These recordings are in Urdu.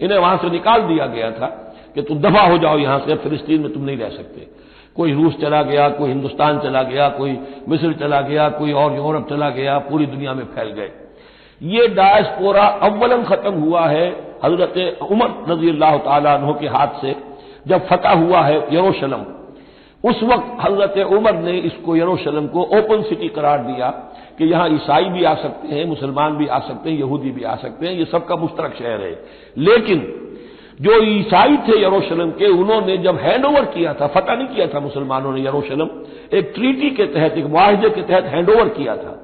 انہیں وہاں سے نکال دیا گیا تھا کہ تم دفع ہو جاؤ یہاں سے، فلسطین میں تم نہیں رہ سکتے۔ کوئی روس چلا گیا، کوئی ہندوستان چلا گیا، کوئی مصر چلا گیا، کوئی اور یورپ چلا گیا، پوری دنیا میں پھیل گئے۔ یہ ڈائسپورا اولاً ختم ہوا ہے حضرت عمر رضی اللہ تعالیٰ عنہ کے ہاتھ سے، جب فتح ہوا ہے یروشلم۔ اس وقت حضرت عمر نے اس کو یروشلم کو اوپن سٹی قرار دیا کہ یہاں عیسائی بھی آ سکتے ہیں، مسلمان بھی آ سکتے ہیں، یہودی بھی آ سکتے ہیں، یہ سب کا مشترک شہر ہے۔ لیکن جو عیسائی تھے یروشلم کے، انہوں نے جب ہینڈ اوور کیا تھا، فتح نہیں کیا تھا مسلمانوں نے یروشلم، ایک ٹریٹی کے تحت، ایک معاہدے کے تحت ہینڈ اوور کیا تھا۔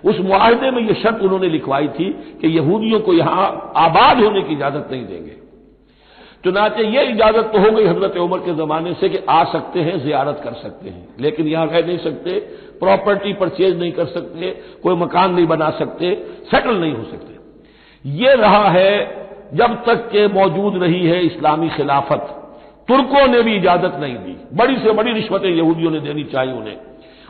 اس معاہدے میں یہ شرط انہوں نے لکھوائی تھی کہ یہودیوں کو یہاں آباد ہونے کی اجازت نہیں دیں گے۔ چنانچہ یہ اجازت تو ہو گئی حضرت عمر کے زمانے سے کہ آ سکتے ہیں، زیارت کر سکتے ہیں، لیکن یہاں رہ نہیں سکتے، پراپرٹی پرچیز نہیں کر سکتے، کوئی مکان نہیں بنا سکتے، سیٹل نہیں ہو سکتے۔ یہ رہا ہے جب تک کہ موجود رہی ہے اسلامی خلافت۔ ترکوں نے بھی اجازت نہیں دی، بڑی سے بڑی رشوتیں یہودیوں نے دینی چاہیے انہیں،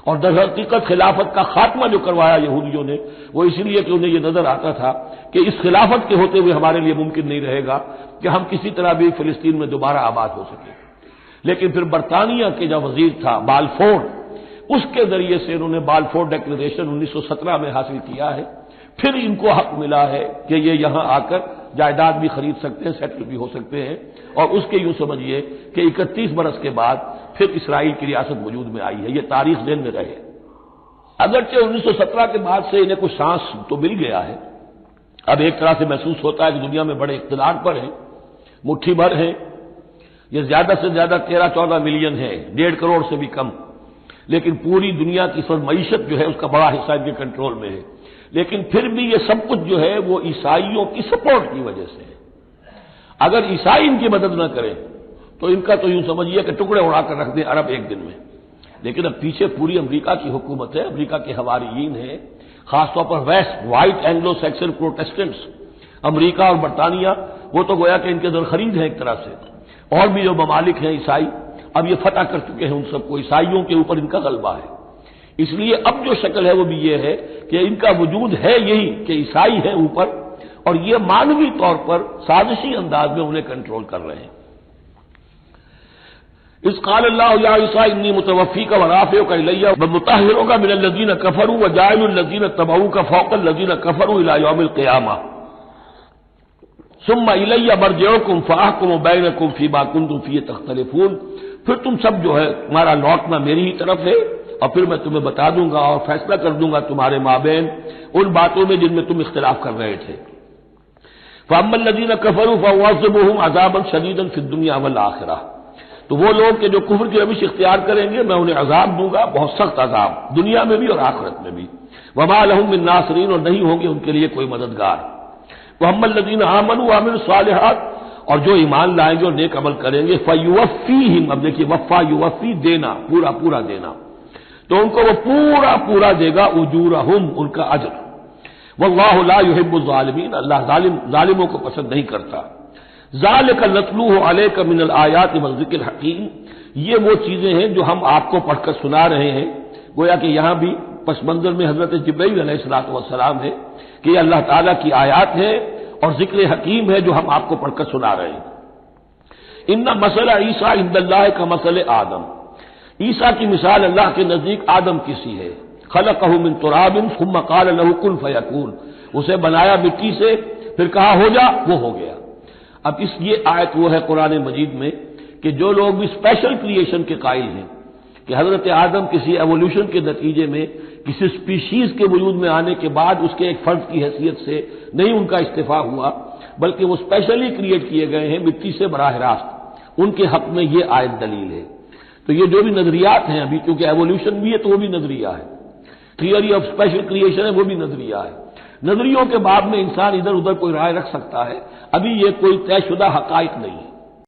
اور در حقیقت خلافت کا خاتمہ جو کروایا یہودیوں نے، وہ اس لیے کہ انہیں یہ نظر آتا تھا کہ اس خلافت کے ہوتے ہوئے ہمارے لیے ممکن نہیں رہے گا کہ ہم کسی طرح بھی فلسطین میں دوبارہ آباد ہو سکیں۔ لیکن پھر برطانیہ کے جو وزیر تھا بالفور، اس کے ذریعے سے انہوں نے بالفور ڈیکلریشن 1917 میں حاصل کیا ہے۔ پھر ان کو حق ملا ہے کہ یہ یہاں آ کر جائیداد بھی خرید سکتے ہیں، سیٹل بھی ہو سکتے ہیں، اور اس کے یوں سمجھیے کہ 31 برس کے بعد پھر اسرائیل کی ریاست وجود میں آئی ہے۔ یہ تاریخ ذہن میں رہے۔ اگرچہ 1917 کے بعد سے انہیں کچھ سانس تو مل گیا ہے، اب ایک طرح سے محسوس ہوتا ہے کہ دنیا میں بڑے اقتدار پر ہیں، مٹھی بھر ہیں، یہ زیادہ سے زیادہ 13-14 ملین ہے، 1.5 کروڑ سے بھی کم، لیکن پوری دنیا کی سب معیشت جو ہے اس کا بڑا حصہ ان کے کنٹرول میں ہے۔ لیکن پھر بھی یہ سب کچھ جو ہے وہ عیسائیوں کی سپورٹ کی وجہ سے ہے۔ اگر عیسائی ان کی مدد نہ کریں تو ان کا تو یوں سمجھیے کہ ٹکڑے اڑا کر رکھ دیں عرب ایک دن میں۔ لیکن اب پیچھے پوری امریکہ کی حکومت ہے، امریکہ کے حواریین ہیں، خاص طور پر west white Anglo Saxon Protestants, امریکہ اور برطانیہ، وہ تو گویا کہ ان کے در خرید ہیں ایک طرح سے، اور بھی جو ممالک ہیں عیسائی، اب یہ فتح کر چکے ہیں ان سب کو، عیسائیوں کے اوپر ان کا غلبہ ہے۔ اس لیے اب جو شکل ہے وہ بھی یہ ہے کہ ان کا وجود ہے یہی کہ عیسائی ہیں اوپر، اور یہ مانوی طور پر سازشی انداز میں انہیں کنٹرول کر رہے ہیں۔ اس قال اللہ یا عیسیٰ انی متوفیک ورافعک الی ومطہرک من الذین کفروا وجاعل الذین اتبعوک فوق الذین کفروا الی یوم القیامہ ثم الی مرجعکم فاحکم بینکم فیما کنتم فیہ تختلفون۔ پھر تم سب جو ہے تمہارا لوٹنا میری ہی طرف ہے، اور پھر میں تمہیں بتا دوں گا اور فیصلہ کر دوں گا تمہارے مابین ان باتوں میں جن میں تم اختلاف کر رہے تھے۔ فاما الذین کفروا فاعذبهم عذابا شدیدا فی الدنیا والآخرہ، تو وہ لوگ کہ جو کفر کی روش اختیار کریں گے میں انہیں عذاب دوں گا، بہت سخت عذاب، دنیا میں بھی اور آخرت میں بھی۔ وما لهم من ناصرین، اور نہیں ہوں گے ان کے لیے کوئی مددگار۔ واما الذین آمنوا وعملوا الصالحات، اور جو ایمان لائیں گے اور نیک عمل کریں گے، فیوفیہم، اب دیکھیے وفا یوفی، دینا، پورا پورا دینا، تو ان کو وہ پورا پورا دے گا، اجورہم، ان کا اجر۔ واللہ لا يحب الظالمین، اللہ ظالموں کو پسند نہیں کرتا۔ ذالک نتلوہ علیک من الآیات والذکر الحکیم، یہ وہ چیزیں ہیں جو ہم آپ کو پڑھ کر سنا رہے ہیں، گویا کہ یہاں بھی پس منظر میں حضرت جبرائیل علیہ السلام ہے کہ یہ اللہ تعالیٰ کی آیات ہے اور ذکر حکیم ہے جو ہم آپ کو پڑھ کر سنا رہے ہیں۔ ان مسئلہ عیسیٰ عند اللہ کا مسئلہ آدم، عیسیٰ کی مثال اللہ کے نزدیک آدم کی سی ہے۔ خلقہ من تراب ثم قال له کن فیکون، اسے بنایا مٹی سے پھر کہا ہو جا، وہ ہو گیا۔ اب یہ آیت وہ ہے قرآن مجید میں کہ جو لوگ بھی اسپیشل کریشن کے قائل ہیں کہ حضرت آدم کسی ایوولوشن کے نتیجے میں کسی اسپیشیز کے وجود میں آنے کے بعد اس کے ایک فرد کی حیثیت سے نہیں ان کا استفاع ہوا، بلکہ وہ اسپیشلی کریٹ کیے گئے ہیں مٹی سے براہ راست، ان کے حق میں یہ آیت دلیل ہے۔ تو یہ جو بھی نظریات ہیں ابھی، کیونکہ ایوولوشن بھی ہے تو وہ بھی نظریہ ہے، تھیوری آف اسپیشل کریشن ہے وہ بھی نظریہ ہے، نظریوں کے باب میں انسان ادھر ادھر کوئی رائے رکھ سکتا ہے، ابھی یہ کوئی طے شدہ حقائق نہیں ہے۔